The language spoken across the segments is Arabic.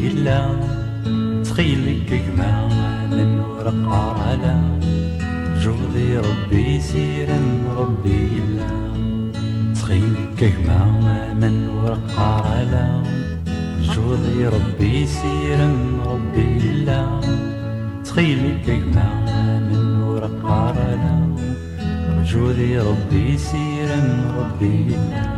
إلا تخيلك كما من ورقة على جودي ربي سيرا ربي إلا تخيلك كما من ورقة على جودي ربي سيرا ربي إلا تخيلك كما من ورقة على جودي ربي سيرا ربي إلا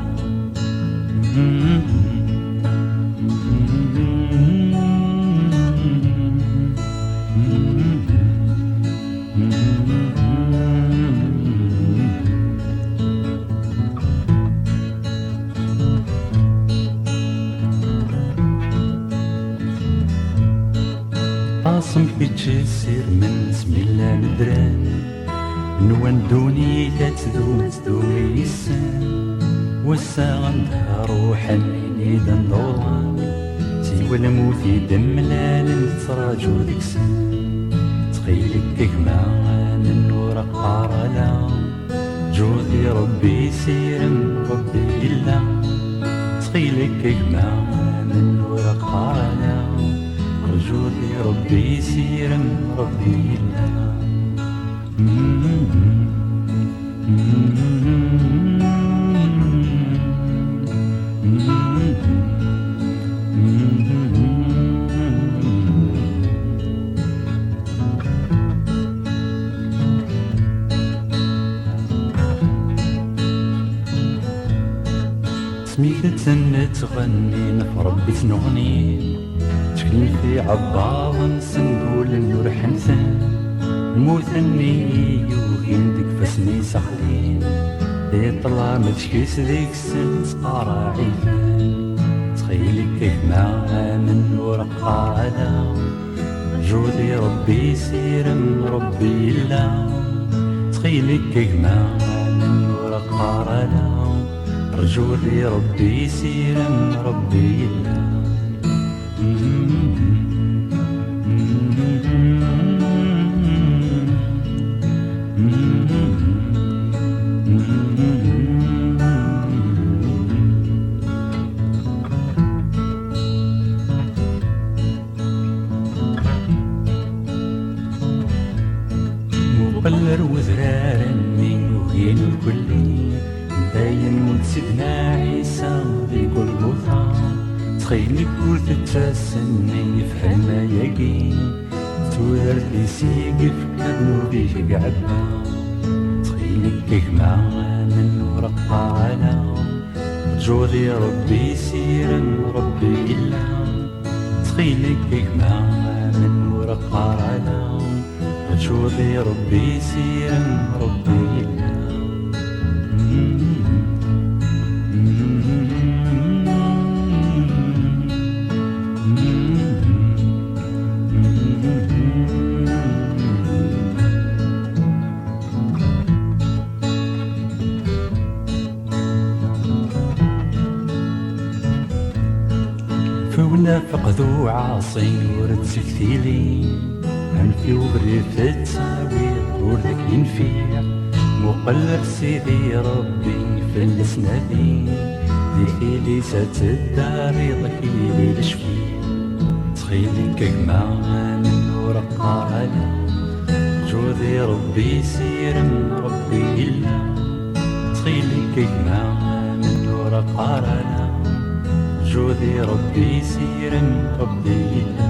عاصم كي تسير من سمي الله ندران نوان دوني تدوم يسان والساعة عندها روح اللي دندوران سيوا الموت يدم لالن تراجو ديك سن تخيلك كما من ورق عرالا جودي ربي سيرا ربي إلا تخيلك كما من ورق عرالا جودي ربي سيرا ربي إلا سميك تسنى تغني نفربي تنغني تكلم في عباض نسنقول النور حنسان موثني يوهين ديك فاسني سخلين يطلع متشكيس ديك السن تقارع عيفان تخيلك كما من ورقة على جودي ربي سيرا ربي إلا تخيلك كما من ورقة على جودي ربي سيرا ربي إلا مقلر وزرار من وين الكلي داين سيدنا عيسى بكل بوطا تخيلك كل تتسني يفهم ما يقي تولر تيسيق فكرنو بيه قعبنا تخيلك كما من ورقة على جودي ربي سيرا ربي إلا تخيلك كما من ورقة على جودي ربي سيرا ربي إلا فونا فقدو عاصي ورد سكتيلي أنفي وبريف التساوير وردك ينفيع مقلب سيدي ربي في السنادي ديكي لي ستداري ضكي لي لشوي تخيلك كما من ورقة على جودي ربي سيرا ربي إلا تخيلك كما من ورقة على جودي ربي سيرا ربي إلا